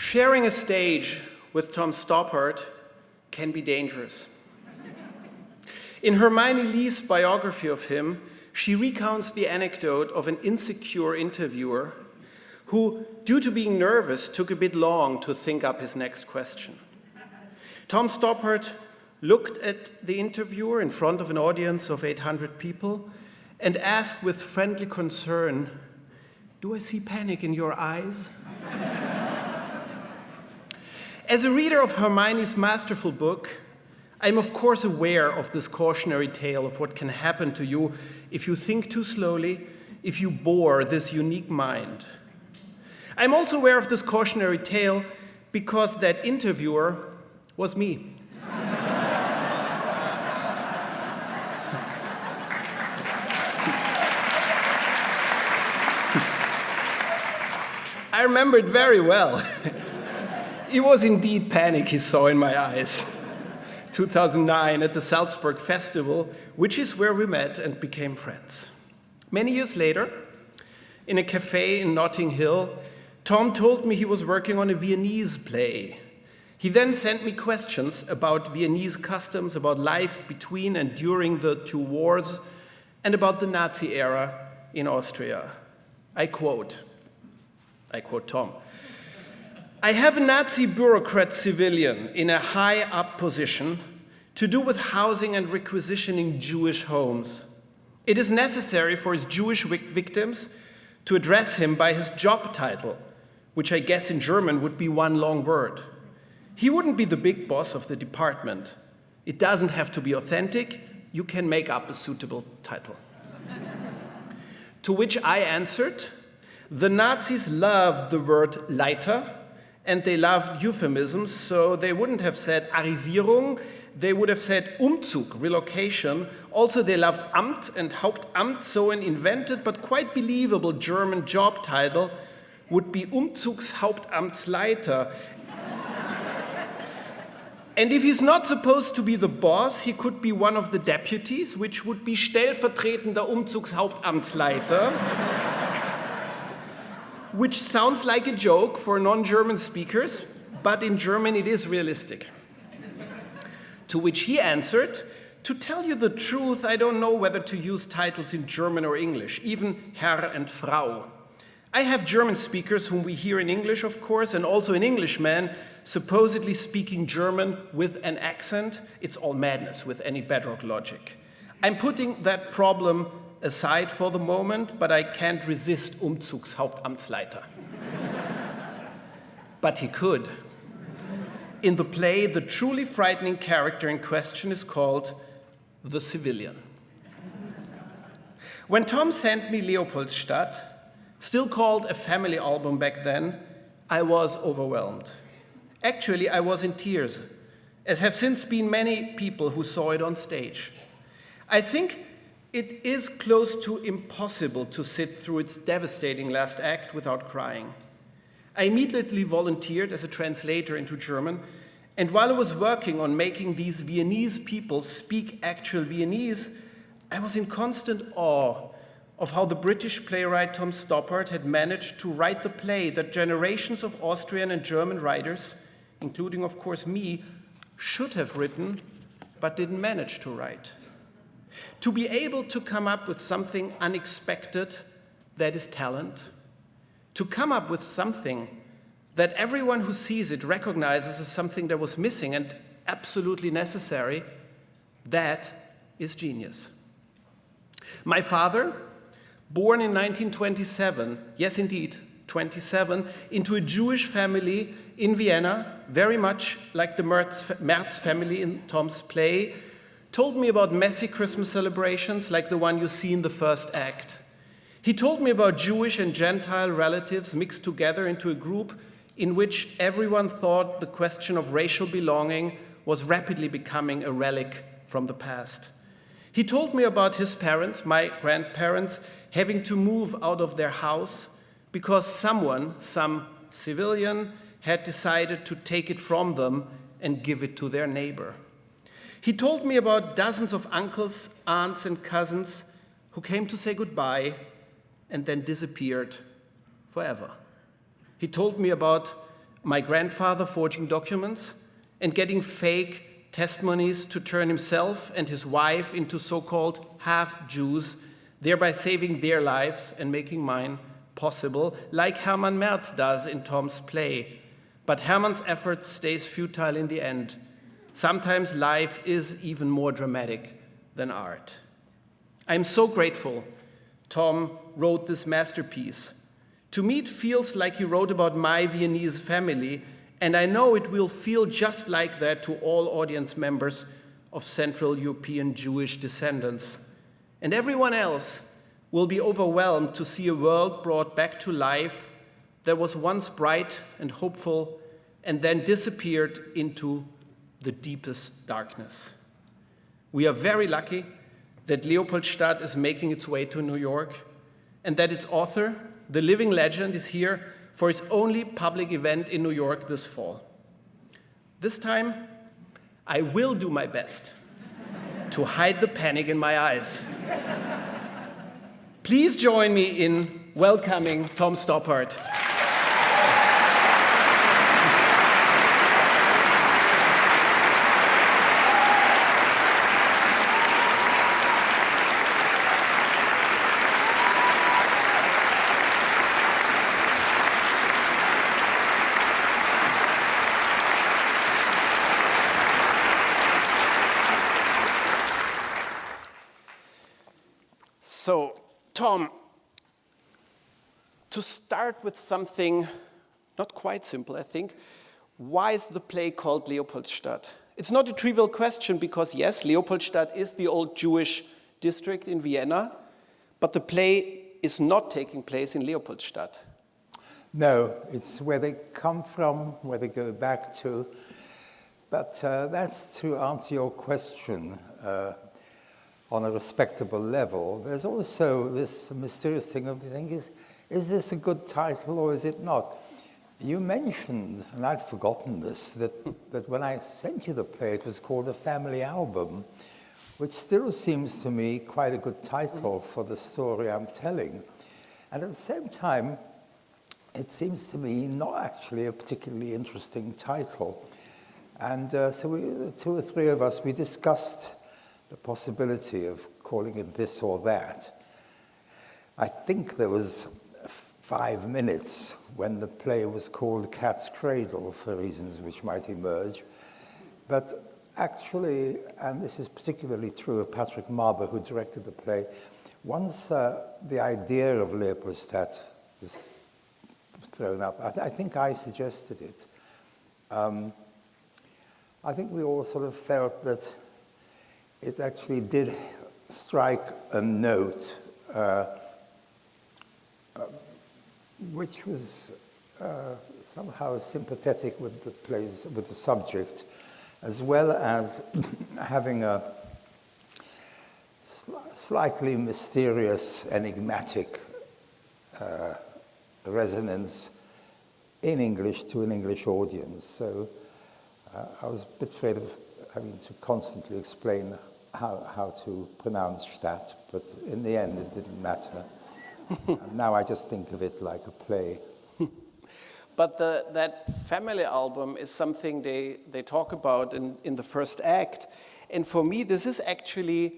Sharing a stage with Tom Stoppard can be dangerous. In Hermione Lee's biography of him, she recounts the anecdote of an insecure interviewer who, due to being nervous, took a bit long to think up his next question. Tom Stoppard looked at the interviewer in front of an audience of 800 people and asked with friendly concern, "Do I see panic in your eyes?" As a reader of Hermione's masterful book, I'm of course aware of this cautionary tale of what can happen to you if you think too slowly, if you bore this unique mind. I'm also aware of this cautionary tale because that interviewer was me. I remember it very well. It was indeed panic he saw in my eyes. 2009 at the Salzburg Festival, which is where we met and became friends. Many years later, in a cafe in Notting Hill, Tom told me he was working on a Viennese play. He then sent me questions about Viennese customs, about life between and during the two wars, and about the Nazi era in Austria. I quote Tom, "I have a Nazi bureaucrat civilian in a high-up position to do with housing and requisitioning Jewish homes. It is necessary for his Jewish victims to address him by his job title, which I guess in German would be one long word. He wouldn't be the big boss of the department. It doesn't have to be authentic. You can make up a suitable title." To which I answered, "The Nazis loved the word Leiter, and they loved euphemisms, so they wouldn't have said Arisierung, they would have said Umzug, relocation. Also, they loved Amt and Hauptamt, so an invented but quite believable German job title would be Umzugshauptamtsleiter. And if he's not supposed to be the boss, he could be one of the deputies, which would be stellvertretender Umzugshauptamtsleiter." Which sounds like a joke for non-German speakers, but in German it is realistic. To which he answered, "To tell you the truth, I don't know whether to use titles in German or English, even Herr and Frau. I have German speakers whom we hear in English, of course, and also an Englishman supposedly speaking German with an accent. It's all madness with any bedrock logic. I'm putting that problem aside for the moment, but I can't resist Umzugshauptamtsleiter." But he could. In the play, the truly frightening character in question is called the civilian. When Tom sent me Leopoldstadt, still called a family album back then, I was overwhelmed. Actually, I was in tears, as have since been many people who saw it on stage. I think it is close to impossible to sit through its devastating last act without crying. I immediately volunteered as a translator into German, and while I was working on making these Viennese people speak actual Viennese, I was in constant awe of how the British playwright Tom Stoppard had managed to write the play that generations of Austrian and German writers, including of course me, should have written, but didn't manage to write. To be able to come up with something unexpected, that is talent. To come up with something that everyone who sees it recognizes as something that was missing and absolutely necessary, that is genius. My father, born in 1927, yes indeed, 27, into a Jewish family in Vienna, very much like the Merz family in Tom's play, told me about messy Christmas celebrations like the one you see in the first act. He told me about Jewish and Gentile relatives mixed together into a group in which everyone thought the question of racial belonging was rapidly becoming a relic from the past. He told me about his parents, my grandparents, having to move out of their house because someone, some civilian, had decided to take it from them and give it to their neighbor. He told me about dozens of uncles, aunts, and cousins who came to say goodbye and then disappeared forever. He told me about my grandfather forging documents and getting fake testimonies to turn himself and his wife into so-called half-Jews, thereby saving their lives and making mine possible, like Hermann Merz does in Tom's play. But Hermann's effort stays futile in the end. Sometimes life is even more dramatic than art. I'm so grateful Tom wrote this masterpiece. To me, it feels like he wrote about my Viennese family, and I know it will feel just like that to all audience members of Central European Jewish descendants. And everyone else will be overwhelmed to see a world brought back to life that was once bright and hopeful and then disappeared into the deepest darkness. We are very lucky that Leopoldstadt is making its way to New York and that its author, the living legend, is here for its only public event in New York this fall. This time, I will do my best to hide the panic in my eyes. Please join me in welcoming Tom Stoppard. So, Tom, to start with something not quite simple, I think, why is the play called Leopoldstadt? It's not a trivial question because, yes, Leopoldstadt is the old Jewish district in Vienna, but the play is not taking place in Leopoldstadt. No, it's where they come from, where they go back to. But that's to answer your question on a respectable level. There's also this mysterious thing of thinking, is this a good title or is it not? You mentioned, and I'd forgotten this, that when I sent you the play, it was called A Family Album, which still seems to me quite a good title for the story I'm telling. And at the same time, it seems to me not actually a particularly interesting title. And so the two or three of us, we discussed the possibility of calling it this or that. I think there was 5 minutes when the play was called Cat's Cradle for reasons which might emerge. But actually, and this is particularly true of Patrick Marber, who directed the play, once the idea of Leopoldstadt was thrown up, I think I suggested it. I think we all sort of felt that it actually did strike a note which was somehow sympathetic with the plays, with the subject, as well as having a slightly mysterious, enigmatic resonance in English to an English audience. So I was a bit afraid of having to constantly explain how to pronounce Stadt, but in the end it didn't matter. And now I just think of it like a play. But that family album is something they talk about in the first act. And for me, this is actually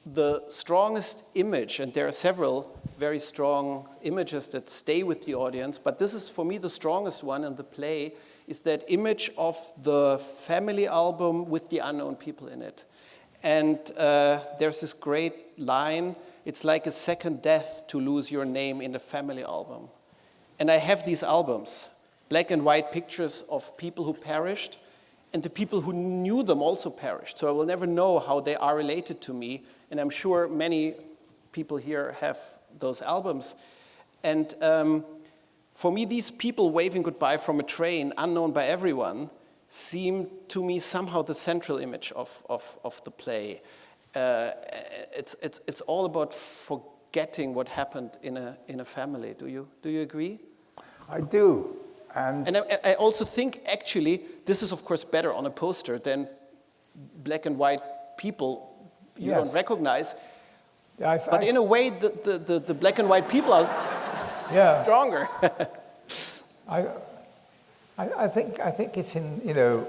the strongest image, and there are several very strong images that stay with the audience, but this is for me the strongest one in the play, is that image of the family album with the unknown people in it. And there's this great line, it's like a second death to lose your name in a family album. And I have these albums, black and white pictures of people who perished, and the people who knew them also perished. So I will never know how they are related to me, and I'm sure many people here have those albums. And for me, these people waving goodbye from a train, unknown by everyone, seem to me somehow the central image of the play. It's all about forgetting what happened in a family. Do you agree? I do. And I also think, actually, this is, of course, better on a poster than black and white people you Yes. don't recognize. Yeah, But in a way, the black and white people are yeah. stronger. I think it's in, you know,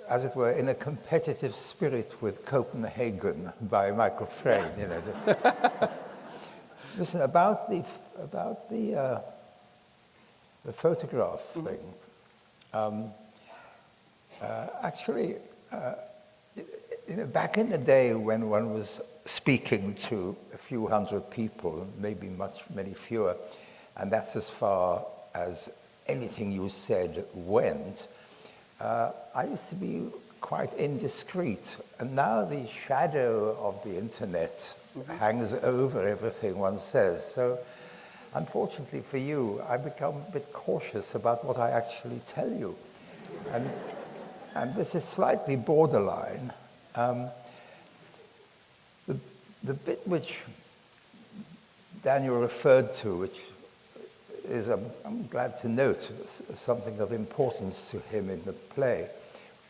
as it were, in a competitive spirit with Copenhagen by Michael Frayn. You know. Listen, about the photograph thing. Actually, you know, back in the day when one was speaking to a few hundred people, maybe many fewer, and that's as far as anything you said went, I used to be quite indiscreet. And now the shadow of the internet hangs over everything one says. So unfortunately for you, I become a bit cautious about what I actually tell you. And this is slightly borderline. The bit which Daniel referred to, which is, I'm glad to note, something of importance to him in the play,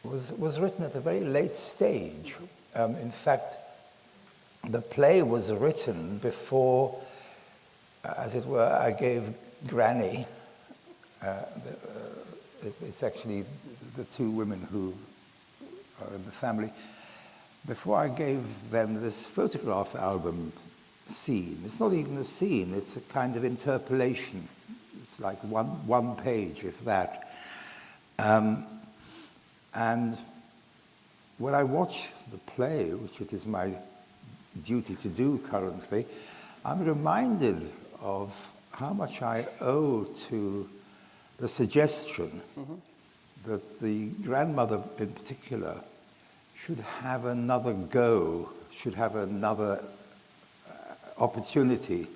was written at a very late stage. In fact, the play was written before, as it were, I gave Granny, it's actually the two women who are in the family, before I gave them this photograph album scene. It's not even a scene, it's a kind of interpolation. It's like one page, if that. And when I watch the play, which it is my duty to do currently, I'm reminded of how much I owe to the suggestion that the grandmother in particular should have another go, should have another opportunity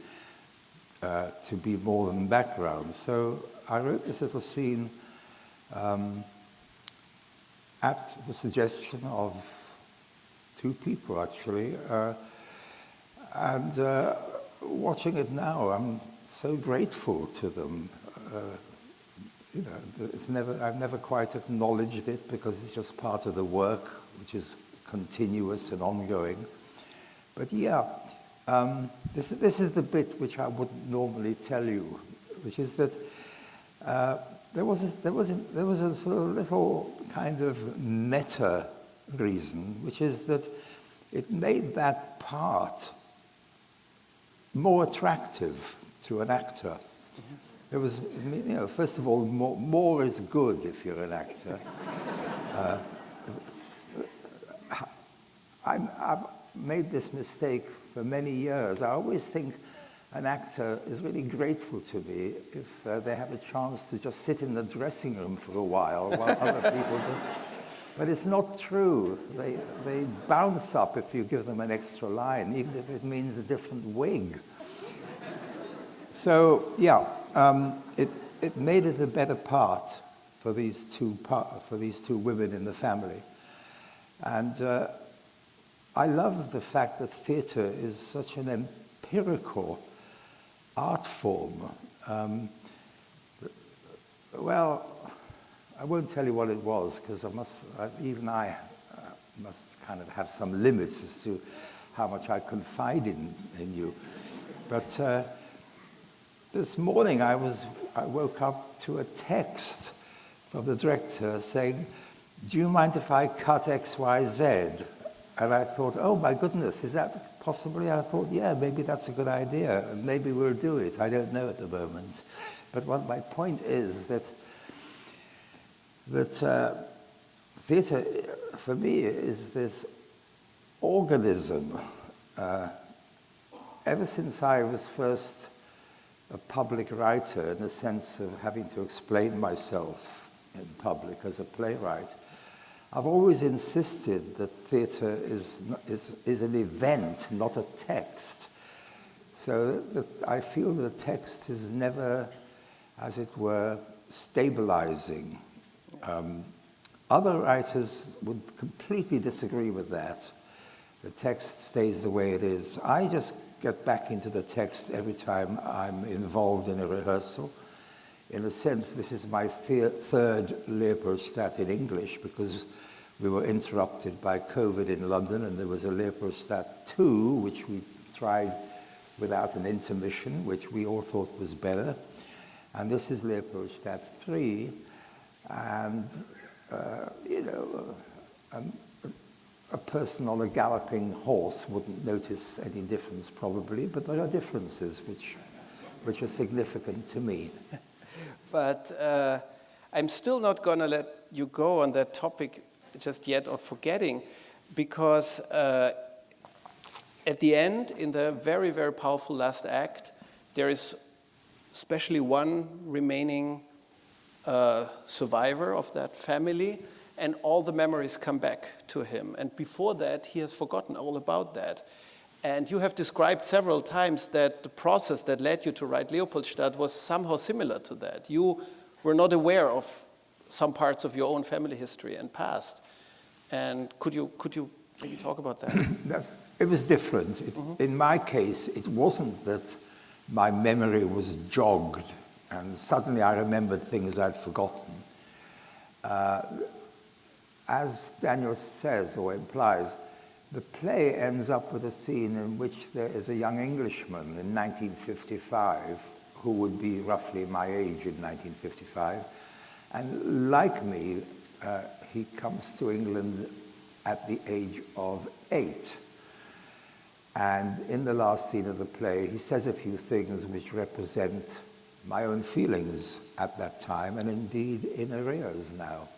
to be more than background. So I wrote this little scene at the suggestion of two people, actually. And watching it now, I'm so grateful to them. You know, I've never quite acknowledged it because it's just part of the work, which is continuous and ongoing. But yeah, this is the bit which I wouldn't normally tell you, which is that there was a sort of little kind of meta reason, which is that it made that part more attractive to an actor. There was, you know, first of all, more is good if you're an actor. I've made this mistake for many years. I always think an actor is really grateful to me if they have a chance to just sit in the dressing room for a while other people do. But it's not true. They bounce up if you give them an extra line, even if it means a different wig. So, yeah, it made it a better part for these two women in the family. And I love the fact that theatre is such an empirical art form. Well, I won't tell you what it was, because I must kind of have some limits as to how much I confide in you. But this morning I woke up to a text from the director saying, "Do you mind if I cut X, Y, Z?" And I thought, oh my goodness, is that possibly? I thought, yeah, maybe that's a good idea, and maybe we'll do it. I don't know at the moment. But what my point is that theatre, for me, is this organism. Ever since I was first a public writer, in the sense of having to explain myself in public as a playwright, I've always insisted that theatre is an event, not a text. So I feel the text is never, as it were, stabilizing. Other writers would completely disagree with that. The text stays the way it is. I just get back into the text every time I'm involved in a rehearsal. In a sense, this is my third Leopoldstadt in English, because we were interrupted by COVID in London, and there was a Leopoldstadt 2, which we tried without an intermission, which we all thought was better. And this is Leopoldstadt 3. And, a person on a galloping horse wouldn't notice any difference probably, but there are differences which are significant to me. But I'm still not going to let you go on that topic just yet of forgetting, because at the end, in the very, very powerful last act, there is especially one remaining survivor of that family, and all the memories come back to him. And before that, he has forgotten all about that. And you have described several times that the process that led you to write Leopoldstadt was somehow similar to that. You were not aware of some parts of your own family history and past. And could you maybe talk about that? It was different. In my case, it wasn't that my memory was jogged and suddenly I remembered things I'd forgotten. As Daniel says or implies, the play ends up with a scene in which there is a young Englishman in 1955 who would be roughly my age in 1955. And like me, he comes to England at the age of 8. And in the last scene of the play, he says a few things which represent my own feelings at that time, and indeed in arrears now.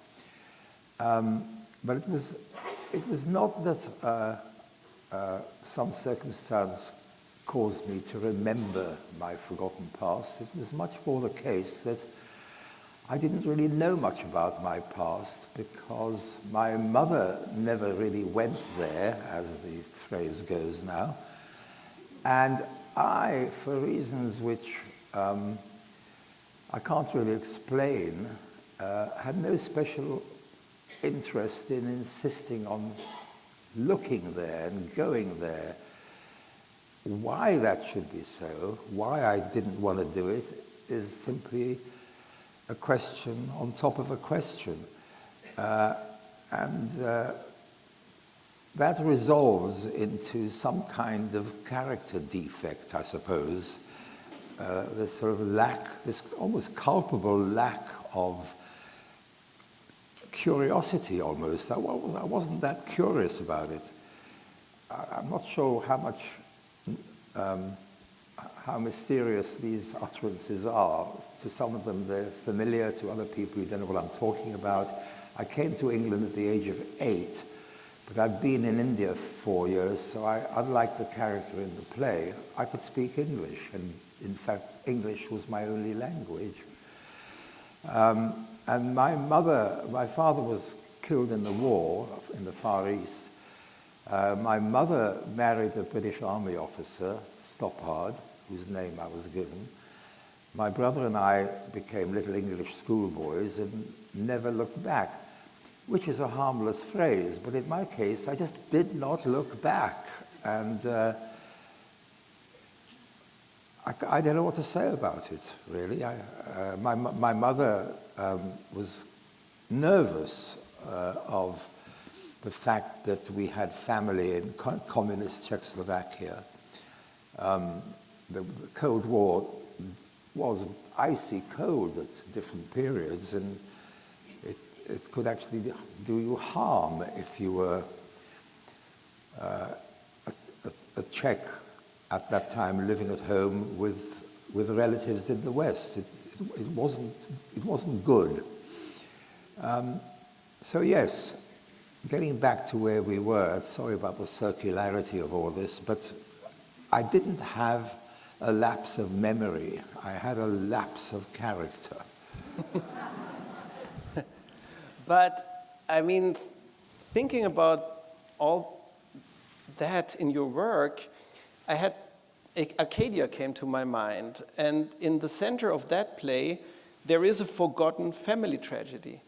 But it was not that some circumstance caused me to remember my forgotten past. It was much more the case that I didn't really know much about my past because my mother never really went there, as the phrase goes now. And I, for reasons which I can't really explain, had no special interest in insisting on looking there and going there. Why that should be so, why I didn't want to do it, is simply a question on top of a question. And that resolves into some kind of character defect, I suppose. This sort of lack, this almost culpable lack of curiosity almost. I wasn't that curious about it. I'm not sure how mysterious these utterances are. To some of them they're familiar, to other people you don't know what I'm talking about. I came to England at the age of 8, but I've been in India 4 years, so unlike the character in the play, I could speak English, and in fact English was my only language. And my father was killed in the war in the Far East. My mother married a British Army officer, Stoppard, whose name I was given. My brother and I became little English schoolboys and never looked back, which is a harmless phrase, but in my case, I just did not look back. And I don't know what to say about it, really. My mother was nervous of the fact that we had family in communist Czechoslovakia. The Cold War was icy cold at different periods, and it could actually do you harm if you were a Czech at that time living at home with relatives in the West. It wasn't good. So yes, getting back to where we were, sorry about the circularity of all this, but I didn't have a lapse of memory. I had a lapse of character. But, I mean, thinking about all that in your work, Arcadia came to my mind, and in the center of that play, there is a forgotten family tragedy.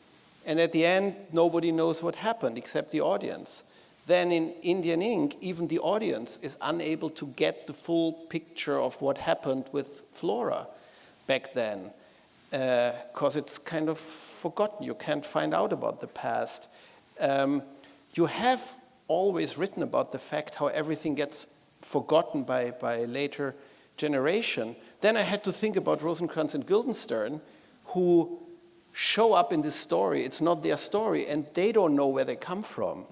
And at the end, nobody knows what happened except the audience. Then in Indian Ink, even the audience is unable to get the full picture of what happened with Flora back then, because it's kind of forgotten. You can't find out about the past. You have always written about the fact how everything gets forgotten by a later generation. Then I had to think about Rosencrantz and Guildenstern, who show up in this story. It's not their story, and they don't know where they come from.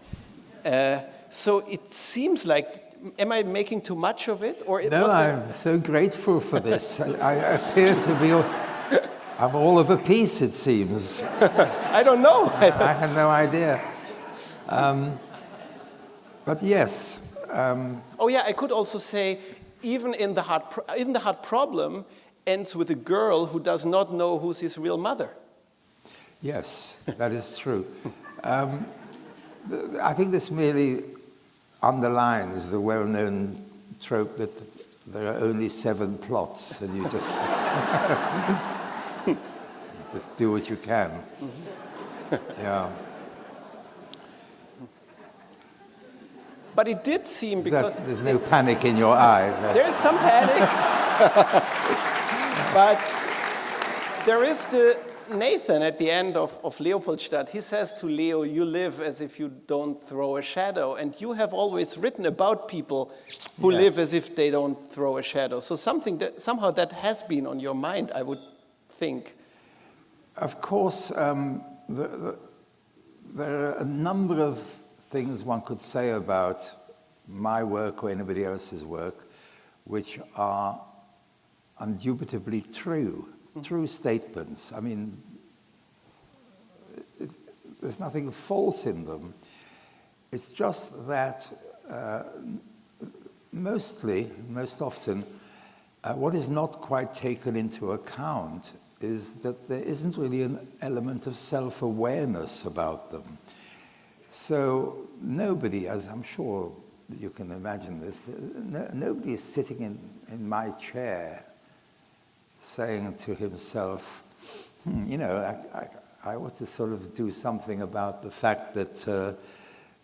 So it seems like, am I making too much of it? Or no, I'm so grateful for this. I appear to be, I'm all of a piece, it seems. I don't know. I have no idea. But yes. Oh yeah, I could also say, even the hard problem ends with a girl who does not know who's his real mother. Yes, that is true. I think this merely underlines the well-known trope that there are only 7 plots, and you just just do what you can. Yeah. But it did seem because there's no panic in your eyes. There is some panic, but there is the Nathan at the end of Leopoldstadt. He says to Leo, "You live as if you don't throw a shadow," and you have always written about people who live as if they don't throw a shadow. So somehow that has been on your mind, I would think. Of course, there are a number of things one could say about my work or anybody else's work which are undubitably true statements. I mean, there's nothing false in them. It's just that most often, what is not quite taken into account is that there isn't really an element of self-awareness about them. So nobody, as I'm sure you can imagine this, nobody is sitting in my chair saying to himself, you know, I ought to sort of do something about the fact that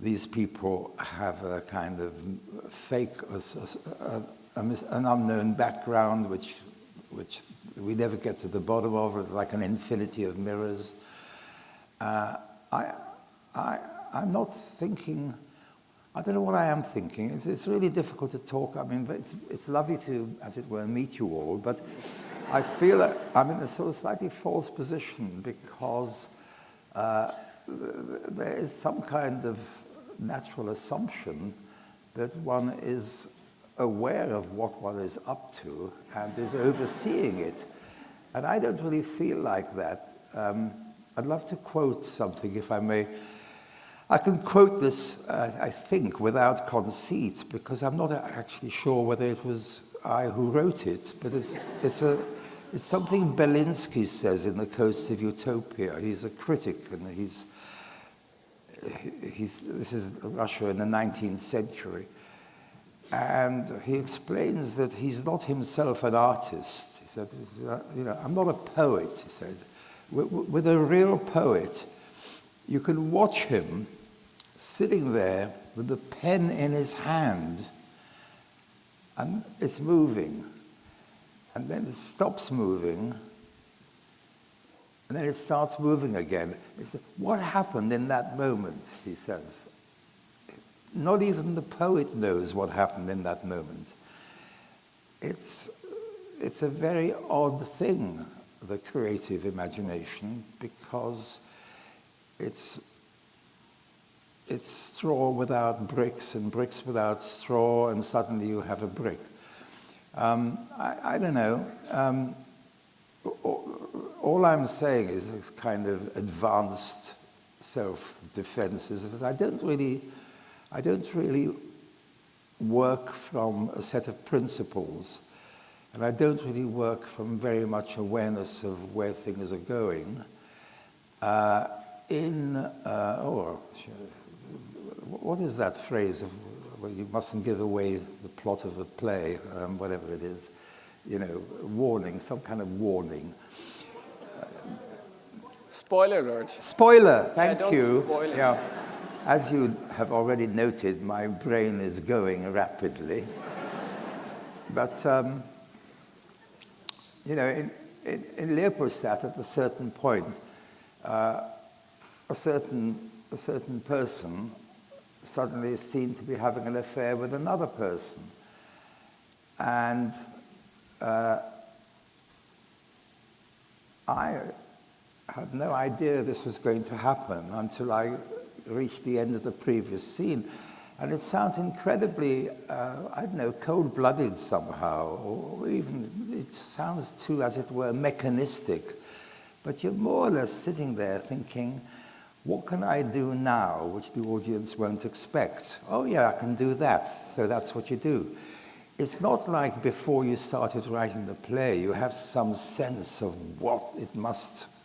these people have a kind of fake, an unknown background which we never get to the bottom of, like an infinity of mirrors. I'm not thinking, I don't know what I am thinking. It's really difficult to talk. I mean, it's lovely to, as it were, meet you all, but I feel that I'm in a sort of slightly false position because there is some kind of natural assumption that one is aware of what one is up to and is overseeing it. And I don't really feel like that. I'd love to quote something, if I may. I can quote this, I think, without conceit, because I'm not actually sure whether it was I who wrote it, but it's something Belinsky says in The Coasts of Utopia. He's a critic, and this is Russia in the 19th century. And he explains that he's not himself an artist. He said, you know, I'm not a poet, he said. With a real poet, you can watch him sitting there with the pen in his hand, and it's moving, and then it stops moving, and then it starts moving again. It's, what happened in that moment, he says. Not even the poet knows what happened in that moment. It's a very odd thing, the creative imagination, because it's straw without bricks and bricks without straw, and suddenly you have a brick. I don't know. All I'm saying is this kind of advanced self-defense is that I don't really work from a set of principles, and I don't really work from very much awareness of where things are going. What is that phrase of, well, you mustn't give away the plot of a play, whatever it is, you know, warning, some kind of warning. Spoiler alert. Spoiler, thank you. Spoil it. Yeah. As you have already noted, my brain is going rapidly. But, you know, in Leopoldstadt, at a certain point, a certain person suddenly is seen to be having an affair with another person. And I had no idea this was going to happen until I reached the end of the previous scene. And it sounds incredibly, I don't know, cold-blooded somehow, or even it sounds too, as it were, mechanistic. But you're more or less sitting there thinking, what can I do now which the audience won't expect? Oh yeah, I can do that. So that's what you do. It's not like before you started writing the play, you have some sense of what it must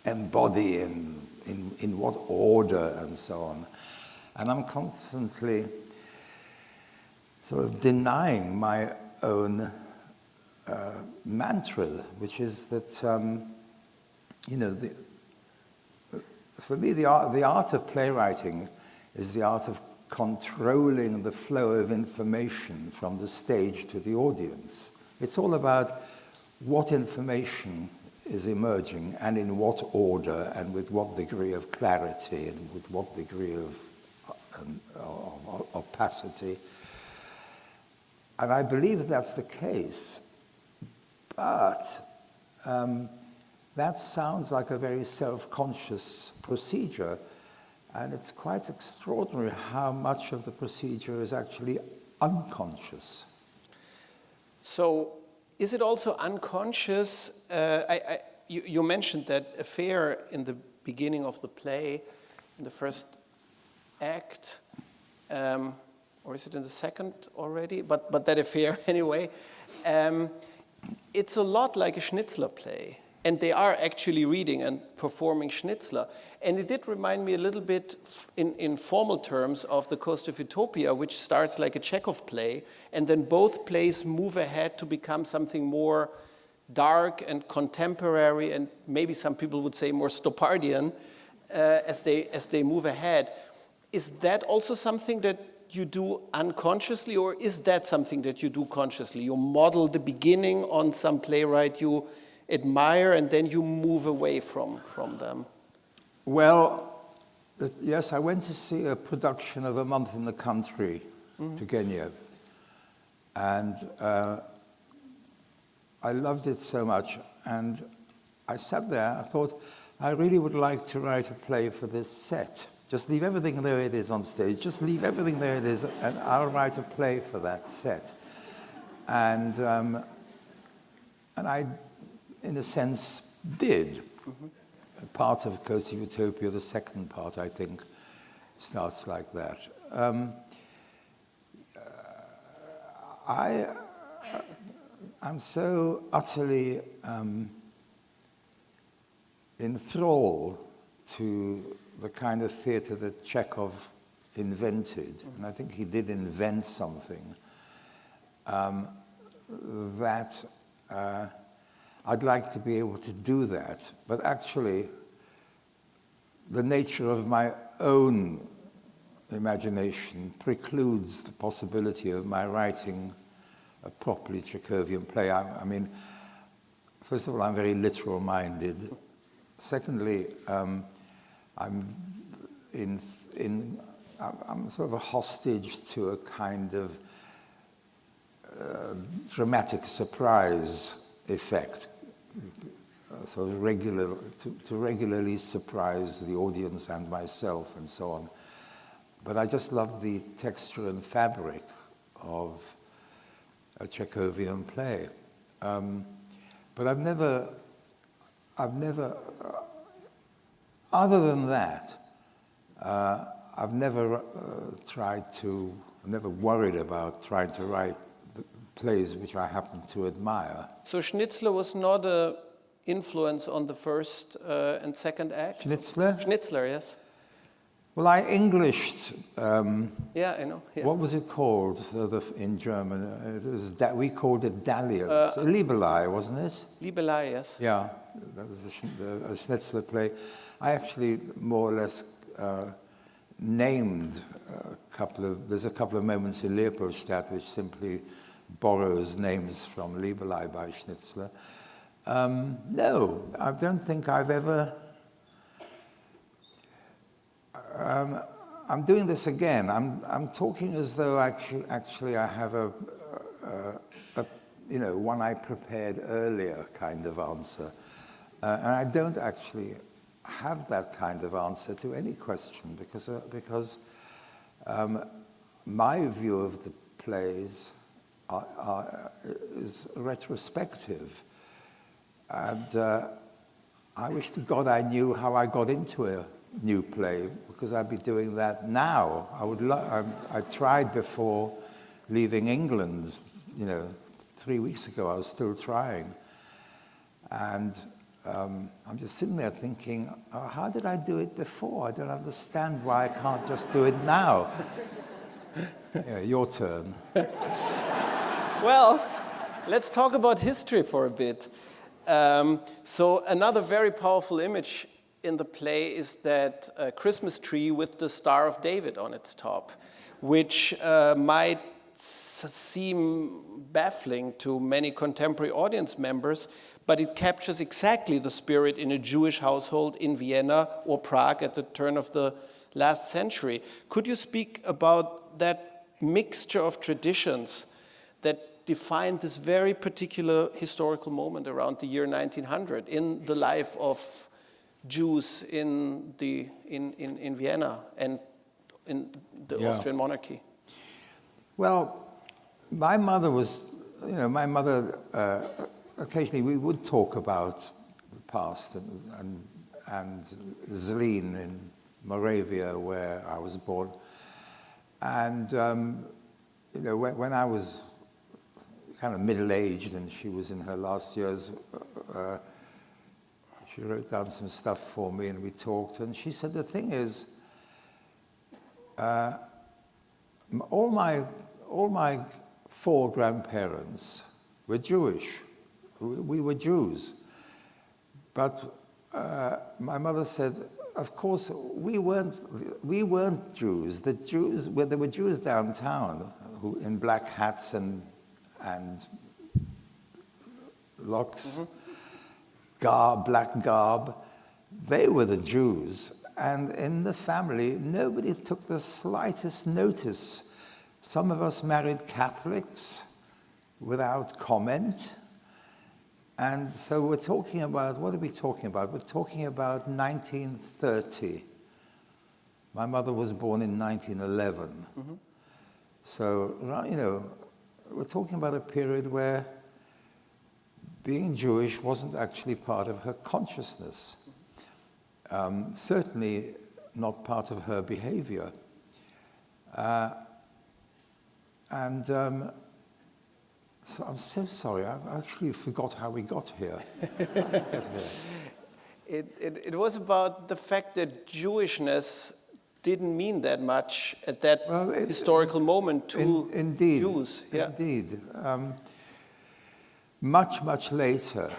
embody in what order and so on. And I'm constantly sort of denying my own mantra, which is that, you know, for me, the art of playwriting is the art of controlling the flow of information from the stage to the audience. It's all about what information is emerging and in what order and with what degree of clarity and with what degree of opacity. And I believe that's the case, but that sounds like a very self-conscious procedure, and it's quite extraordinary how much of the procedure is actually unconscious. So, is it also unconscious? You mentioned that affair in the beginning of the play, in the first act, or is it in the second already? But that affair anyway. It's a lot like a Schnitzler play. And they are actually reading and performing Schnitzler. And it did remind me a little bit, in formal terms, of The Coast of Utopia, which starts like a Chekhov play, and then both plays move ahead to become something more dark and contemporary, and maybe some people would say more Stoppardian, as they move ahead. Is that also something that you do unconsciously, or is that something that you do consciously? You model the beginning on some playwright you admire, and then you move away from them? Well, yes, I went to see a production of A Month in the Country, Turgenev, and I loved it so much, and I sat there, I thought, I really would like to write a play for this set. Just leave everything there it is on stage, just leave everything there it is, and I'll write a play for that set. And I, in a sense, did. Part of Coast of Utopia, the second part, I think, starts like that. I'm so utterly enthralled to the kind of theatre that Chekhov invented, and I think he did invent something that I'd like to be able to do that, but actually the nature of my own imagination precludes the possibility of my writing a properly Chekhovian play. I mean, first of all, I'm very literal-minded. Secondly, I'm sort of a hostage to a kind of dramatic surprise effect, sort of to regularly surprise the audience and myself and so on. But I just love the texture and fabric of a Chekhovian play. But I've never, other than that, I've never never worried about trying to write the plays which I happen to admire. So Schnitzler was not an influence on the first and second act? Schnitzler? Schnitzler, yes. Well, I Englished. Yeah, I know. Yeah. What was it called in German? We called it Dalliance. Liebelei, wasn't it? Liebelei, yes. Yeah, that was a Schnitzler play. I actually more or less named there's a couple of moments in Leopoldstadt which simply borrows names from Liebelei by Schnitzler. No, I don't think I've ever... I'm doing this again. I'm talking as though actually I have a one I prepared earlier kind of answer. And I don't actually have that kind of answer to any question because my view of the plays is retrospective. And I wish to God I knew how I got into a new play, because I'd be doing that now. I tried before leaving England, 3 weeks ago. I was still trying. And I'm just sitting there thinking, how did I do it before? I don't understand why I can't just do it now. Yeah, your turn. Well, let's talk about history for a bit. So another very powerful image in the play is that Christmas tree with the Star of David on its top, which might seem baffling to many contemporary audience members, but it captures exactly the spirit in a Jewish household in Vienna or Prague at the turn of the last century. Could you speak about that mixture of traditions that defined this very particular historical moment around the year 1900 in the life of Jews in Vienna and in the Austrian monarchy? Well, my mother was, occasionally we would talk about the past and Zlín in Moravia, where I was born. And, when I was kind of middle-aged and she was in her last years, she wrote down some stuff for me and we talked. And she said, the thing is, all my four grandparents were Jewish. We were Jews. But my mother said, of course, we weren't Jews. There were Jews downtown who in black hats and locks, black garb. They were the Jews. And in the family, nobody took the slightest notice. Some of us married Catholics without comment. And so we're talking about, what are we talking about? We're talking about 1930. My mother was born in 1911. Mm-hmm. So, we're talking about a period where being Jewish wasn't actually part of her consciousness. Certainly not part of her behavior. So I'm so sorry, I actually forgot how we got here. It was about the fact that Jewishness didn't mean that much at that historical moment to indeed, Jews. Yeah. Indeed. Much later,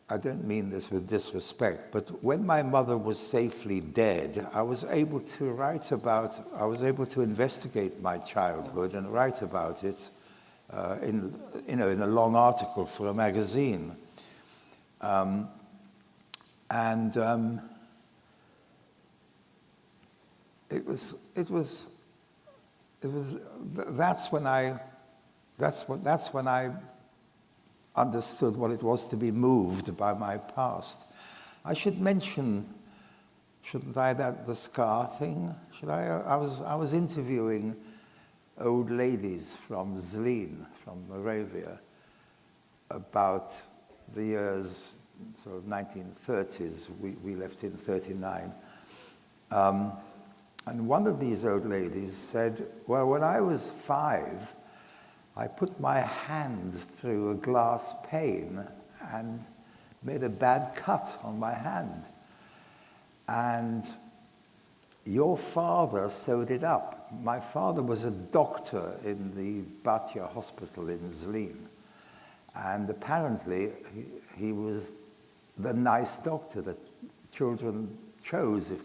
I don't mean this with disrespect, but when my mother was safely dead, I was able to investigate my childhood and write about it in a long article for a magazine. That's when I understood what it was to be moved by my past. I should mention, shouldn't I, that the scar thing? Should I? I was interviewing old ladies from Zlín, from Moravia, about the years sort of 1930s. We left in 39. And one of these old ladies said, well, when I was 5, I put my hand through a glass pane and made a bad cut on my hand. And your father sewed it up. My father was a doctor in the Batia hospital in Zlín. And apparently he was the nice doctor that children chose. If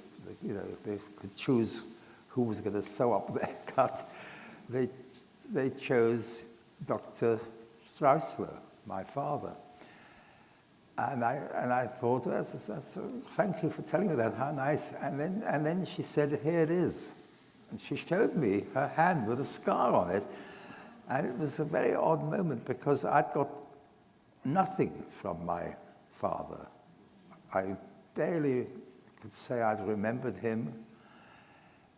they could choose who was going to sew up their cut, they chose Dr. Schnitzler, my father. And I thought, thank you for telling me that, how nice. And then she said, here it is. And she showed me her hand with a scar on it. And it was a very odd moment because I'd got nothing from my father. I barely could say I'd remembered him.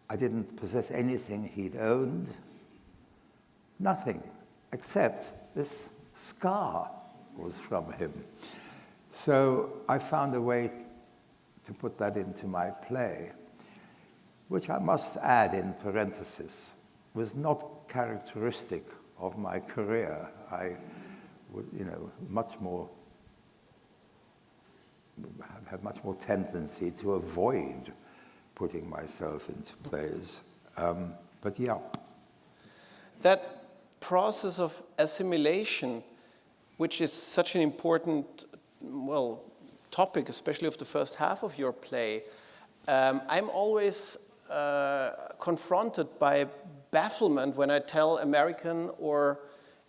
I didn't possess anything he'd owned. Nothing, except this scar was from him. So I found a way to put that into my play, which I must add in parenthesis, was not characteristic of my career. I would, have much more tendency to avoid putting myself into plays. But yeah. That process of assimilation, which is such an important, topic, especially of the first half of your play, I'm always confronted by bafflement when I tell American or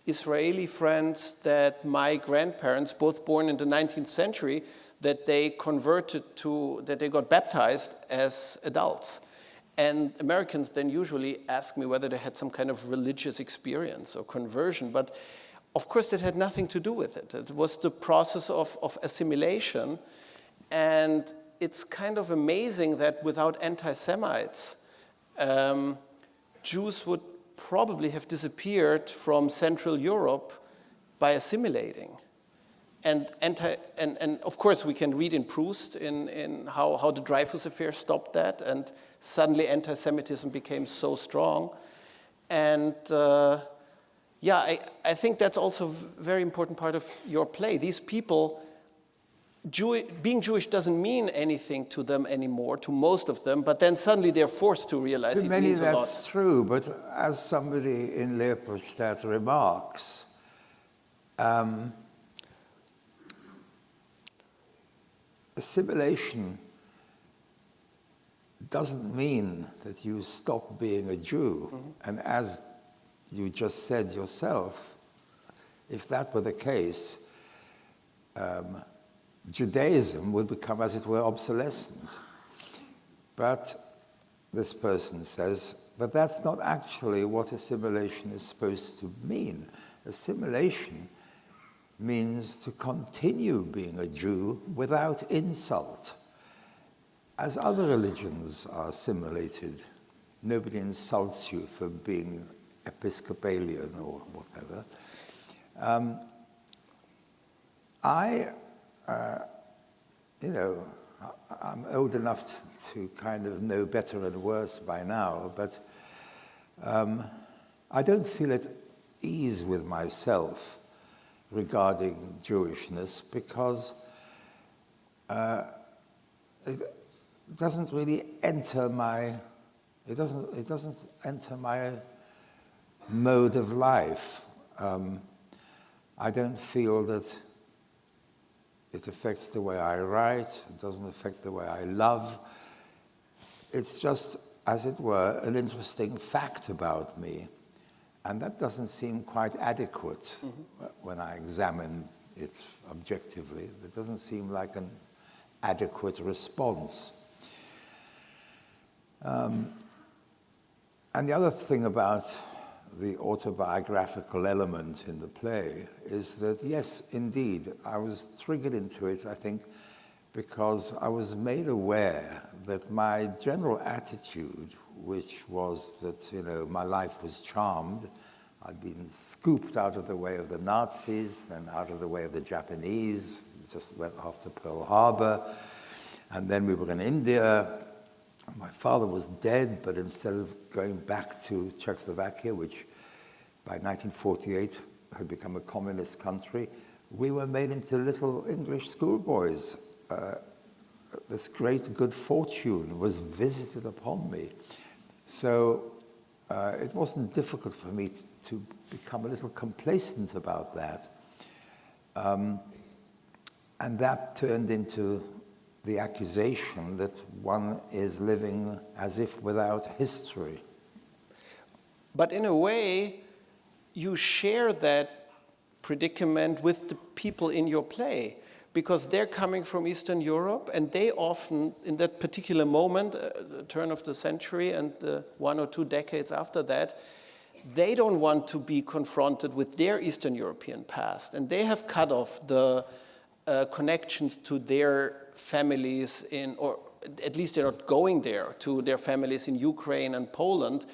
Israeli friends that my grandparents, both born in the 19th century, that they got baptized as adults. And Americans then usually ask me whether they had some kind of religious experience or conversion, but of course that had nothing to do with it. It was the process of assimilation, and it's kind of amazing that without anti-Semites, Jews would probably have disappeared from Central Europe by assimilating. And of course we can read in Proust in how the Dreyfus affair stopped that, and suddenly anti-Semitism became so strong. And I think that's also a very important part of your play. These people, being Jewish doesn't mean anything to them anymore, to most of them, but then suddenly they're forced to realize it means a lot. That's true, but as somebody in Leopoldstadt remarks, assimilation doesn't mean that you stop being a Jew. Mm-hmm. And as you just said yourself, if that were the case, Judaism would become, as it were, obsolescent. But this person says, but that's not actually what assimilation is supposed to mean. Assimilation means to continue being a Jew without insult. As other religions are assimilated, nobody insults you for being Episcopalian or whatever. I'm old enough to kind of know better and worse by now, but I don't feel at ease with myself regarding Jewishness because it doesn't really enter my mode of life. I don't feel that it affects the way I write. It doesn't affect the way I love. It's just, as it were, an interesting fact about me. And that doesn't seem quite adequate when I examine it objectively. It doesn't seem like an adequate response. And the other thing about the autobiographical element in the play is that, yes, indeed, I was triggered into it, I think, because I was made aware that my general attitude, which was that, my life was charmed. I'd been scooped out of the way of the Nazis and out of the way of the Japanese, just went after Pearl Harbor. And then we were in India. My father was dead, but instead of going back to Czechoslovakia, which by 1948 had become a communist country, we were made into little English schoolboys. This great good fortune was visited upon me. So it wasn't difficult for me to become a little complacent about that. And that turned into the accusation that one is living as if without history. But in a way, you share that predicament with the people in your play, because they're coming from Eastern Europe, and they often, in that particular moment, the turn of the century and the 1 or 2 decades after that, they don't want to be confronted with their Eastern European past, and they have cut off the connections to their families or at least they're not going there, to their families in Ukraine and Poland.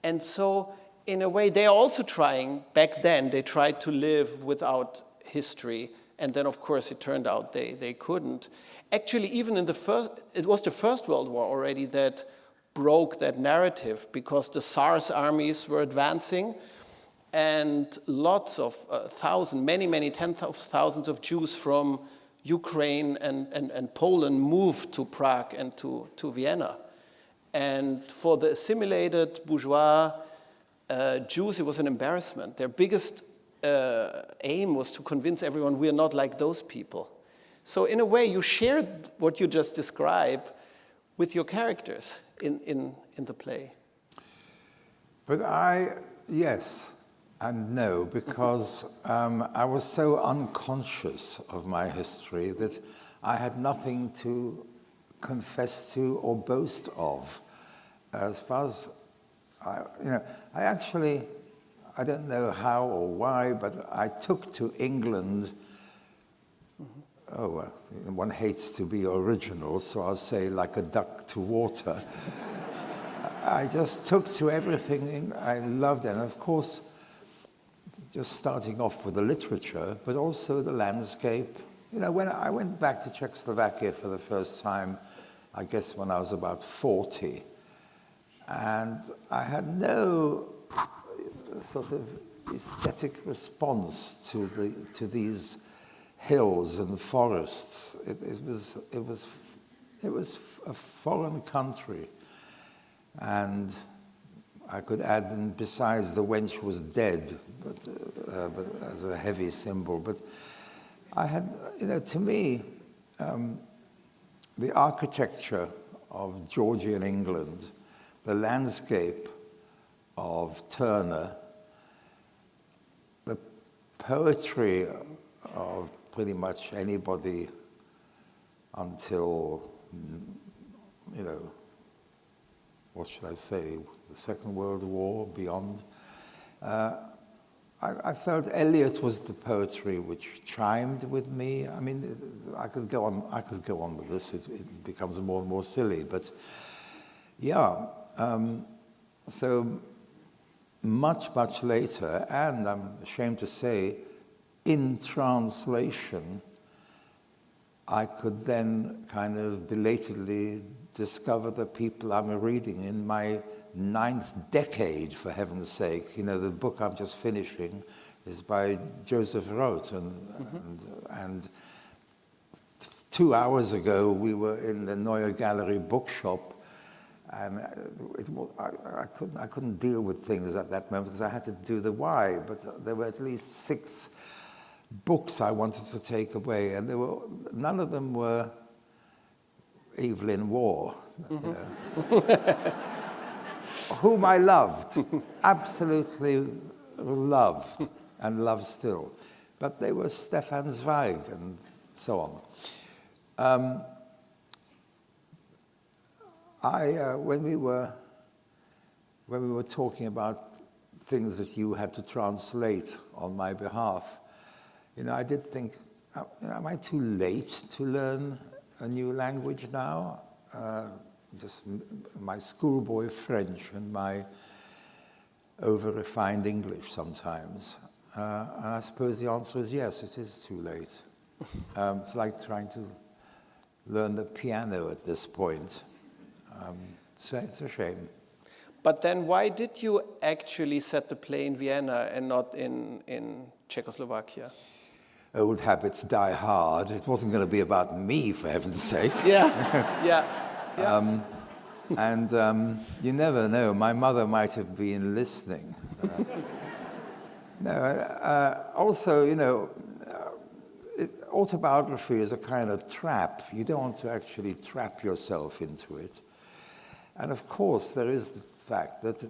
And so, in a way, they're also trying, back then, they tried to live without history, and then, of course, it turned out they couldn't. Actually, even in it was the First World War already that broke that narrative, because the Tsar's armies were advancing, and lots of many tens of thousands of Jews from Ukraine and Poland moved to Prague and to Vienna. And for the assimilated bourgeois Jews, it was an embarrassment. Their biggest aim was to convince everyone we are not like those people. So in a way, you shared what you just described with your characters in the play. But yes and no, because I was so unconscious of my history that I had nothing to confess to or boast of. As far as, I don't know how or why, but I took to England, one hates to be original, so I'll say like a duck to water. I just took to everything I loved, and of course, just starting off with the literature, but also the landscape. You know, when I went back to Czechoslovakia for the first time, I guess when I was about 40, and I had no sort of aesthetic response to these hills and forests. It was a foreign country, and I could add, and besides, the wench was dead, but as a heavy symbol. But I had, to me, the architecture of Georgian England, the landscape of Turner, the poetry of pretty much anybody until, what should I say, the Second World War, beyond. I felt Eliot was the poetry which chimed with me. I mean, I could go on with this. It becomes more and more silly, but yeah. So much later, and I'm ashamed to say, in translation, I could then kind of belatedly discover the people I'm reading in my 9th decade, for heaven's sake. The book I'm just finishing is by Joseph Roth, and 2 hours ago we were in the Neue Gallery bookshop, and I couldn't deal with things at that moment because I had to do the why, but there were at least 6 books I wanted to take away, and none of them were Evelyn Waugh, whom I loved, absolutely loved, and love still. But they were Stefan Zweig and so on. When we were talking about things that you had to translate on my behalf, I did think, am I too late to learn a new language now? Just my schoolboy French and my over-refined English sometimes. And I suppose the answer is yes, it is too late. It's like trying to learn the piano at this point. So it's a shame. But then why did you actually set the play in Vienna and not in Czechoslovakia? Old habits die hard. It wasn't going to be about me, for heaven's sake. Yeah. And you never know. My mother might have been listening. Also, autobiography is a kind of trap. You don't want to actually trap yourself into it. And of course, there is the fact that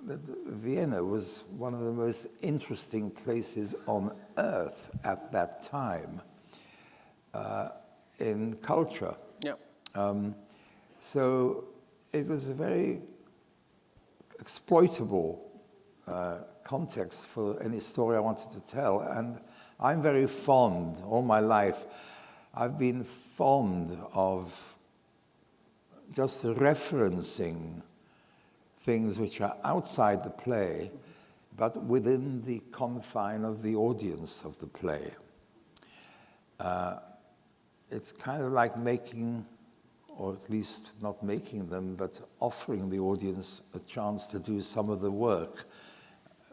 Vienna was one of the most interesting places on earth at that time in culture. Yeah. So it was a very exploitable context for any story I wanted to tell. And I'm very fond, all my life, I've been fond of just referencing things which are outside the play, but within the confine of the audience of the play. It's kind of like making, or at least not making them, but offering the audience a chance to do some of the work.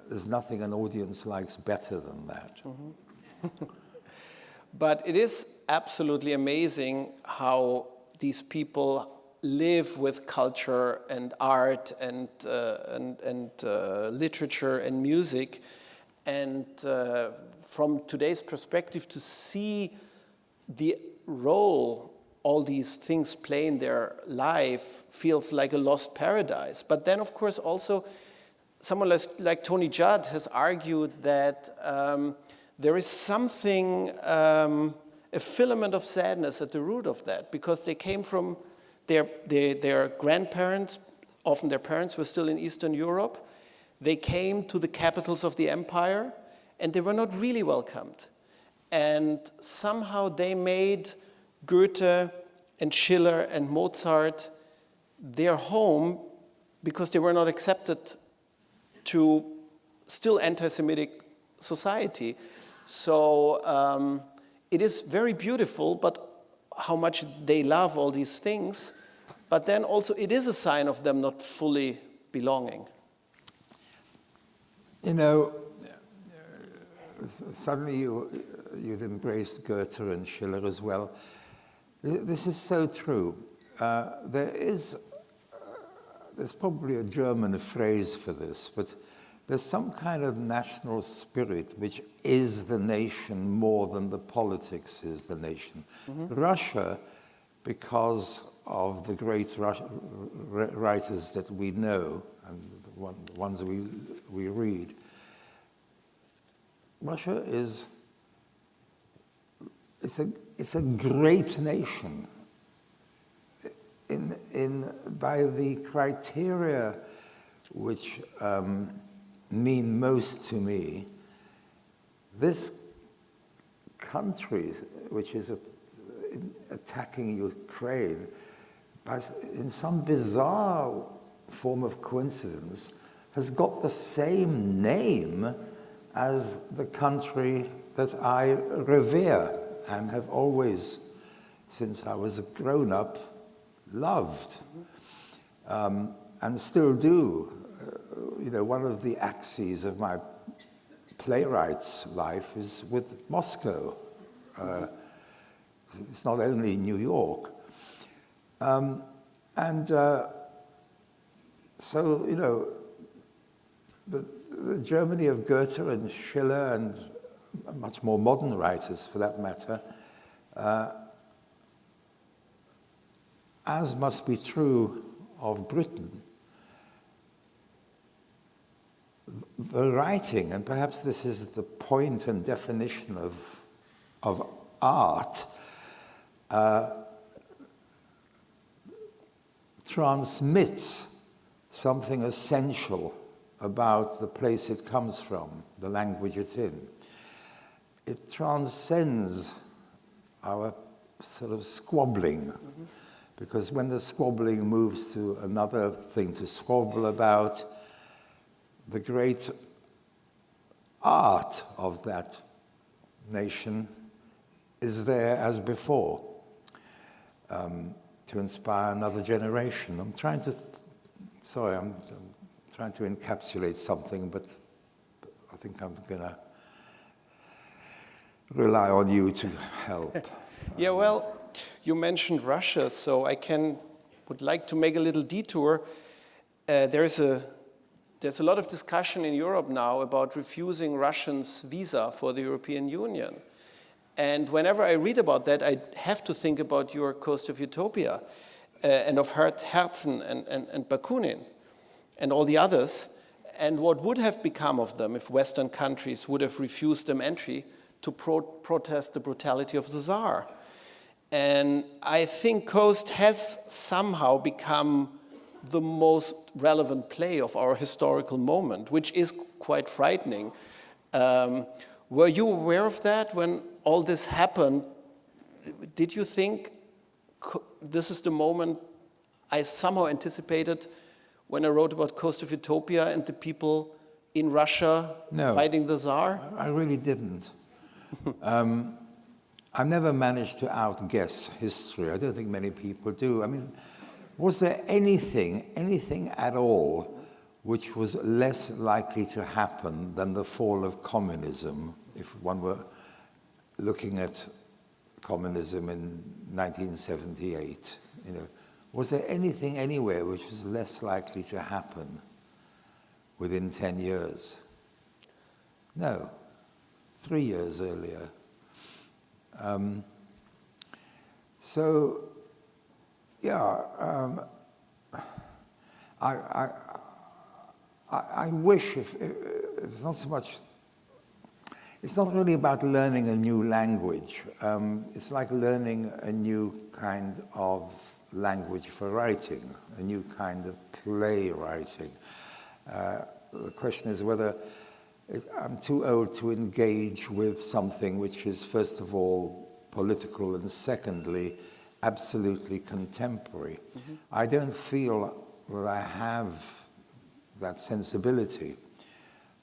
There's nothing an audience likes better than that. Mm-hmm. But it is absolutely amazing how these people live with culture and art and literature and music. And from today's perspective, to see the role all these things play in their life feels like a lost paradise. But then, of course, also someone like Tony Judd has argued that there is something, a filament of sadness at the root of that, because they came from their grandparents, often their parents were still in Eastern Europe. They came to the capitals of the empire, and they were not really welcomed. And somehow they made Goethe and Schiller and Mozart their home because they were not accepted to still anti-Semitic society. So it is very beautiful, but how much they love all these things. But then also it is a sign of them not fully belonging. You know, suddenly you've embraced Goethe and Schiller as well. This is so true. There's probably a German phrase for this, but there's some kind of national spirit which is the nation more than the politics is the nation. Mm-hmm. Russia, because of the great writers that we know and the ones we read, Russia is it's a great nation by the criteria which mean most to me. This country, which is attacking Ukraine, in some bizarre form of coincidence, has got the same name as the country that I revere and have always, since I was a grown-up, loved, and still do. You know, one of the axes of my playwright's life is with Moscow. It's not only New York. So, you know, the Germany of Goethe and Schiller and much more modern writers, for that matter, as must be true of Britain, the writing, and perhaps this is the point and definition of art, transmits something essential about the place it comes from, the language it's in. It transcends our sort of squabbling, because when the squabbling moves to another thing to squabble about, the great art of that nation is there as before, to inspire another generation. I'm trying to encapsulate something, but I think I'm going to rely on you to help. Yeah, well, you mentioned Russia, so would like to make a little detour. There's a lot of discussion in Europe now about refusing Russians visa for the European Union. And whenever I read about that, I have to think about your Coast of Utopia and of Herzen and Bakunin and all the others, and what would have become of them if Western countries would have refused them entry to protest the brutality of the Tsar. And I think Coast has somehow become the most relevant play of our historical moment, which is quite frightening. Were you aware of that when all this happened? Did you think this is the moment I somehow anticipated when I wrote about Coast of Utopia and the people in Russia fighting the Tsar? I really didn't. I've never managed to outguess history. I don't think many people do. I mean, was there anything at all which was less likely to happen than the fall of communism, if one were looking at communism in 1978? You know, was there anything anywhere which was less likely to happen within 10 years? No. 3 years earlier. I wish if it's not so much. It's not really about learning a new language. It's like learning a new kind of language for writing, a new kind of play writing. The question is whether I'm too old to engage with something which is, first of all, political, and secondly, absolutely contemporary. Mm-hmm. I don't feel that I have that sensibility.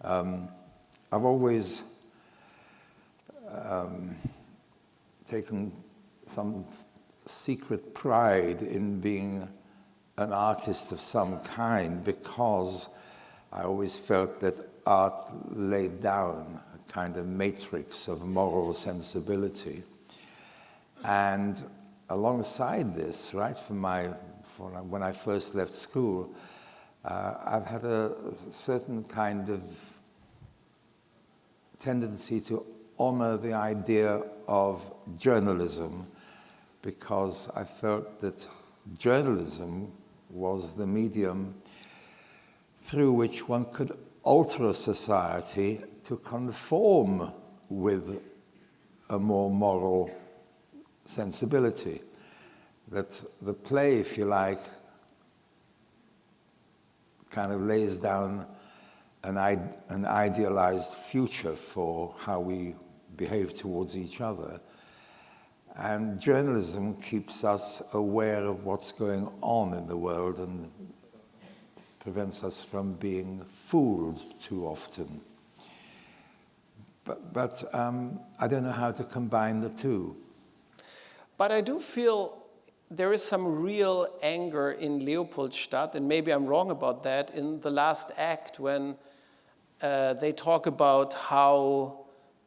I've always taken some secret pride in being an artist of some kind, because I always felt that art laid down a kind of matrix of moral sensibility. And alongside this, right, from when I first left school, I've had a certain kind of tendency to honor the idea of journalism, because I felt that journalism was the medium through which one could alter a society to conform with a more moral sensibility. That the play, if you like, kind of lays down an idealized future for how we behave towards each other. And journalism keeps us aware of what's going on in the world and prevents us from being fooled too often. But I don't know how to combine the two. But I do feel there is some real anger in Leopoldstadt, and maybe I'm wrong about that, in the last act when they talk about how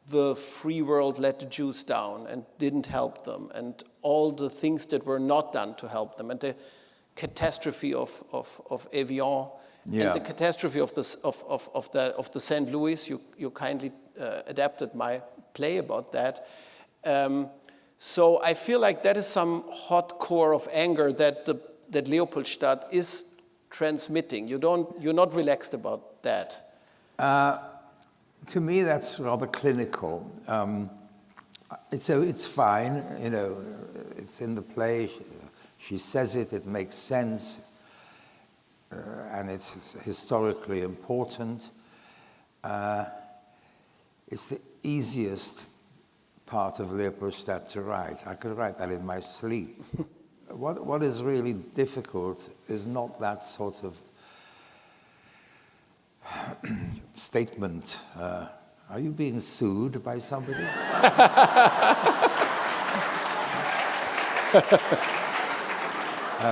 the free world let the Jews down and didn't help them, and all the things that were not done to help them, and the catastrophe of Evian, and the catastrophe of the St. Louis. You kindly adapted my play about that. So I feel like that is some hot core of anger that Leopoldstadt is transmitting. You're not relaxed about that. To me, that's rather clinical. It's fine, you know. It's in the play. She says it. It makes sense, and it's historically important. It's the easiest part of Leopoldstadt to write. I could write that in my sleep. What is really difficult is not that sort of statement. Are you being sued by somebody?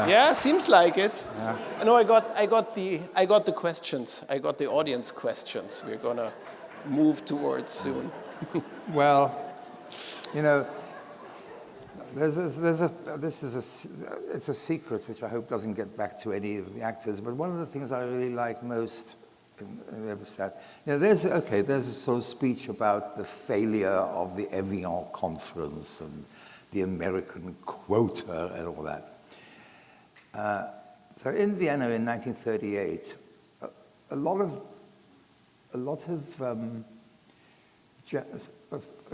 Yeah, seems like it. Yeah. No, I got the questions. I got the audience questions. We're gonna move towards soon. Well, you know, it's a secret which I hope doesn't get back to any of the actors. But one of the things I really like most in Leopoldstadt, you know, there's a sort of speech about the failure of the Evian conference and the American quota and all that. So in Vienna in 1938, a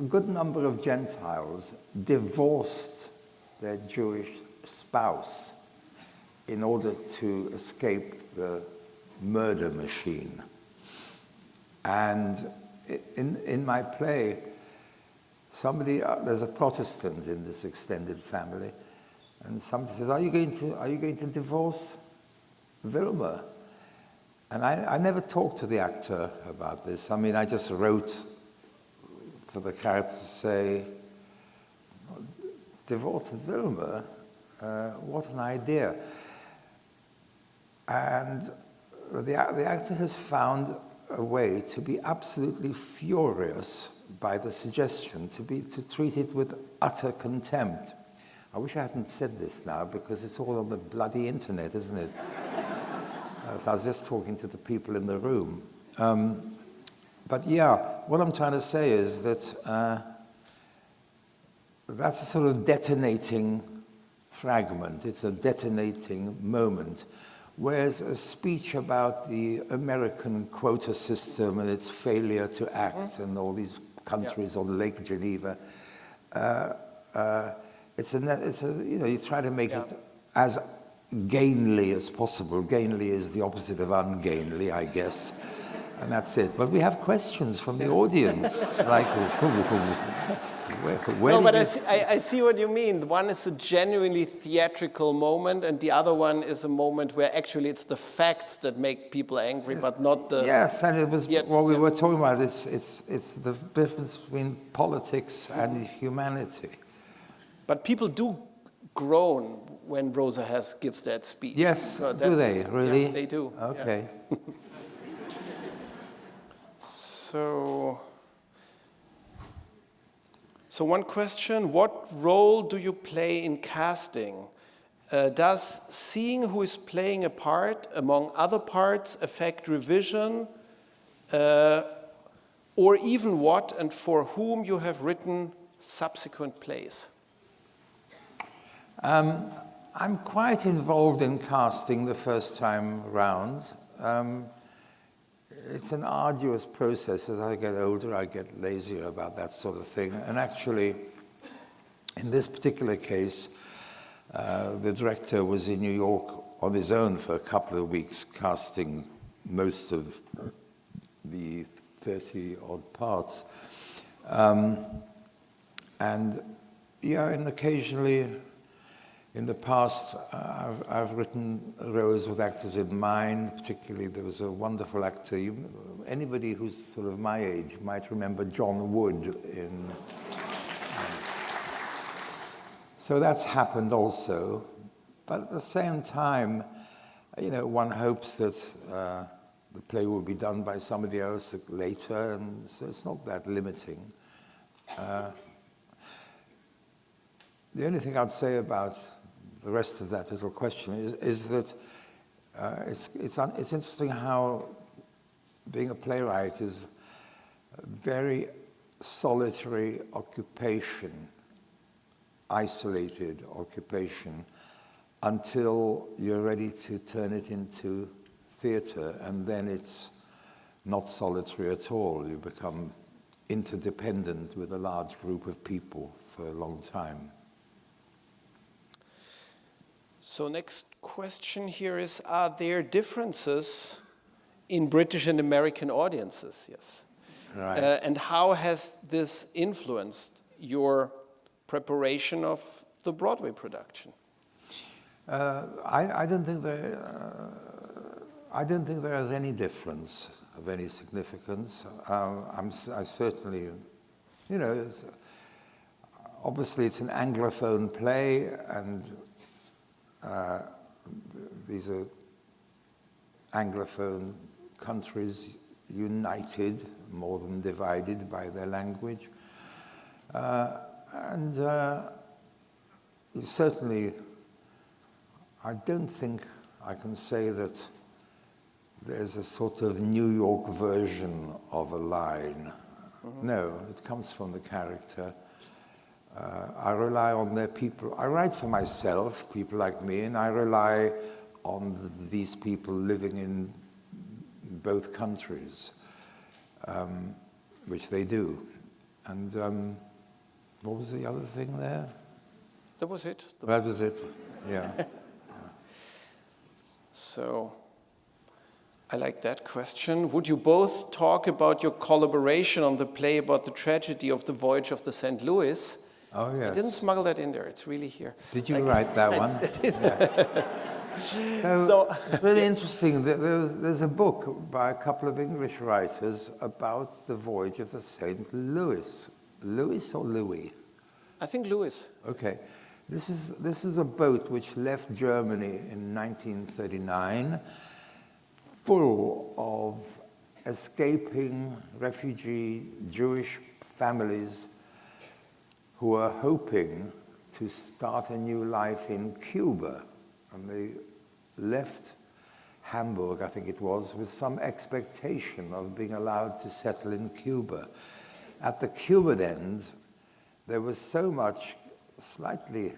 good number of Gentiles divorced their Jewish spouse in order to escape the murder machine. And in my play, there's a Protestant in this extended family, and somebody says, are you going to divorce Wilma? And I never talked to the actor about this. I mean, I just wrote for the character to say, divorce Wilma? What an idea. And the actor has found a way to be absolutely furious by the suggestion, to treat it with utter contempt. I wish I hadn't said this now, because it's all on the bloody internet, isn't it? So I was just talking to the people in the room. But yeah, what I'm trying to say is that that's a sort of detonating fragment. It's a detonating moment. Whereas a speech about the American quota system and its failure to act and all these countries on Lake Geneva, you try to make it as gainly as possible. Gainly is the opposite of ungainly, I guess, and that's it. But we have questions from the audience, like, where no, but I see what you mean. One is a genuinely theatrical moment, and the other one is a moment where actually it's the facts that make people angry, but not the... Yes, and it was what we were talking about. It's the difference between politics and humanity. But people do groan when Rosa gives that speech. Yes, so do they, really? Yeah, they do. Okay. Yeah. So one question, what role do you play in casting? Does seeing who is playing a part among other parts affect revision? Or even what and for whom you have written subsequent plays? I'm quite involved in casting the first time round. It's an arduous process. As I get older, I get lazier about that sort of thing. And actually, in this particular case, the director was in New York on his own for a couple of weeks, casting most of the 30-odd parts. And occasionally, in the past, I've written roles with actors in mind. Particularly, there was a wonderful actor. Anybody who's sort of my age might remember John Wood in. So that's happened also. But at the same time, one hopes that the play will be done by somebody else later, and so it's not that limiting. The only thing I'd say about the rest of that little question is that it's interesting how being a playwright is a very solitary occupation, isolated occupation, until you're ready to turn it into theatre, and then it's not solitary at all. You become interdependent with a large group of people for a long time. So next question here is, are there differences in British and American audiences? Yes. Right. And how has this influenced your preparation of the Broadway production? I don't think there is any difference of any significance. I certainly, obviously it's an Anglophone play, and these are Anglophone countries united more than divided by their language. Certainly, I don't think I can say that there's a sort of New York version of a line. Mm-hmm. No, it comes from the character. I rely on their people. I write for myself, people like me, and I rely on these people living in both countries, which they do. And what was the other thing there? That was it. That was it, yeah. So I like that question. Would you both talk about your collaboration on the play about the tragedy of the voyage of the St. Louis? Oh, yes. I didn't smuggle that in there. It's really here. Did you write that one? Yeah. So it's really interesting. There's a book by a couple of English writers about the voyage of the St. Louis. Louis or Louis? I think Louis. Okay. This is a boat which left Germany in 1939, full of escaping refugee Jewish families who were hoping to start a new life in Cuba. And they left Hamburg, I think it was, with some expectation of being allowed to settle in Cuba. At the Cuban end, there was so much slightly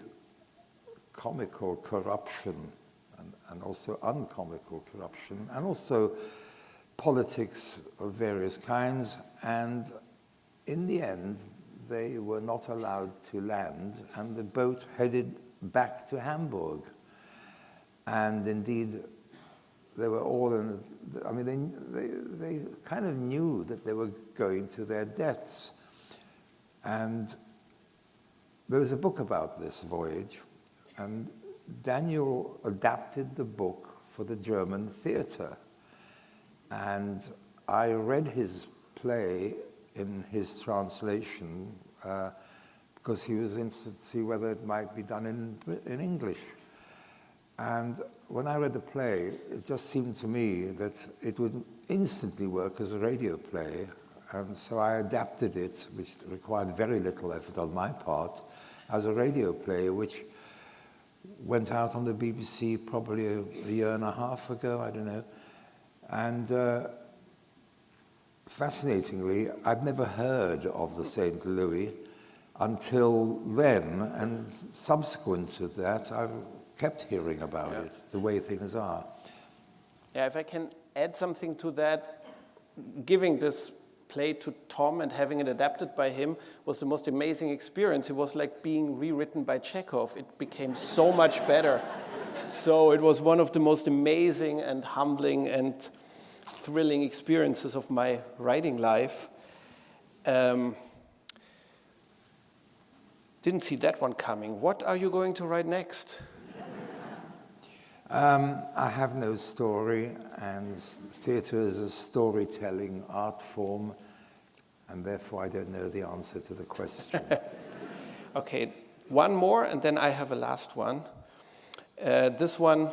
comical corruption and also uncomical corruption, and also politics of various kinds. And in the end, they were not allowed to land, and the boat headed back to Hamburg. And indeed, they were all in, I mean, they kind of knew that they were going to their deaths. And there was a book about this voyage, and Daniel adapted the book for the German theater. And I read his play in his translation because he was interested to see whether it might be done in English. And when I read the play, it just seemed to me that it would instantly work as a radio play. And so I adapted it, which required very little effort on my part, as a radio play, which went out on the BBC probably a year and a half ago, I don't know. And fascinatingly, I'd never heard of the St. Louis until then, and subsequent to that, I kept hearing about it, the way things are. Yeah, if I can add something to that, giving this play to Tom and having it adapted by him was the most amazing experience. It was like being rewritten by Chekhov. It became so much better. So it was one of the most amazing and humbling and thrilling experiences of my writing life. Didn't see that one coming. What are you going to write next? I have no story, and theatre is a storytelling art form, and therefore I don't know the answer to the question. Okay, one more, and then I have a last one. This one,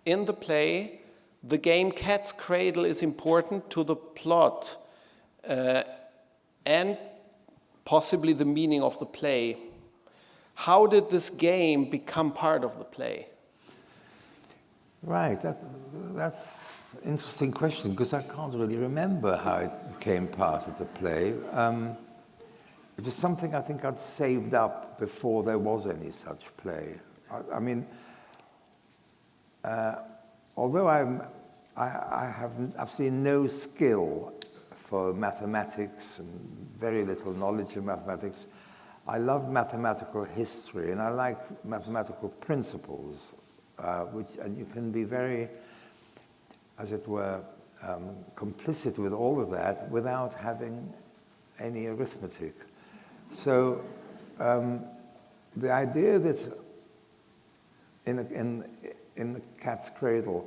in the play, the game Cat's Cradle is important to the plot and possibly the meaning of the play. How did this game become part of the play? Right, that's an interesting question, because I can't really remember how it became part of the play. It was something I think I'd saved up before there was any such play. I mean, although I have absolutely no skill for mathematics and very little knowledge of mathematics, I love mathematical history, and I like mathematical principles. And you can be very, as it were, complicit with all of that without having any arithmetic. So the idea that in the Cat's Cradle,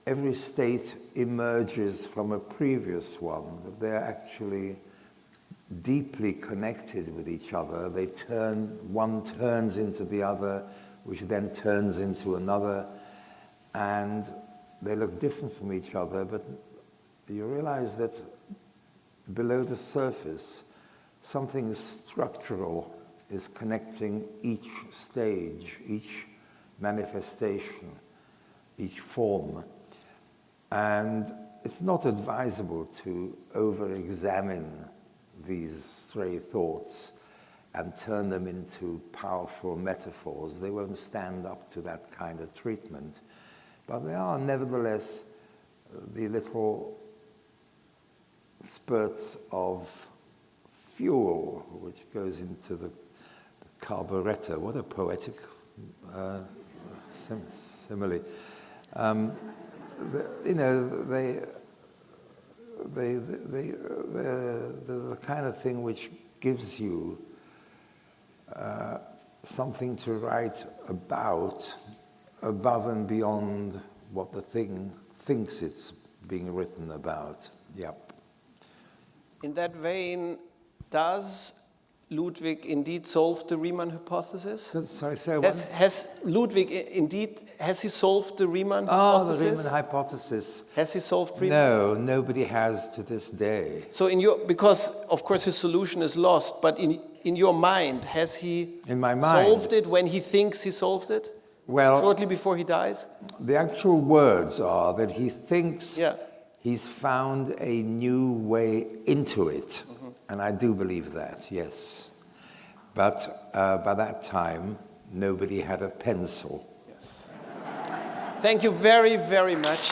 every state emerges from a previous one, that they're actually deeply connected with each other. One turns into the other, which then turns into another, and they look different from each other, but you realize that below the surface, something structural is connecting each stage, each manifestation, each form. And it's not advisable to over-examine these stray thoughts and turn them into powerful metaphors. They won't stand up to that kind of treatment. But they are nevertheless the little spurts of fuel which goes into the carburetor. What a poetic simile. You know, the kind of thing which gives you something to write about above and beyond what the thing thinks it's being written about. Yep. In that vein, does Ludwig indeed solve the Riemann hypothesis? Sorry, say has Ludwig indeed, has he solved the Riemann hypothesis? hypothesis? The Riemann hypothesis. Has he solved Riemann? No, nobody has to this day. So because of course his solution is lost, but in your mind, has he In my mind, solved it when he thinks he solved it? Well, shortly before he dies? The actual words are that he thinks he's found a new way into it. And I do believe that, yes. But by that time, nobody had a pencil. Yes. Thank you very, very much.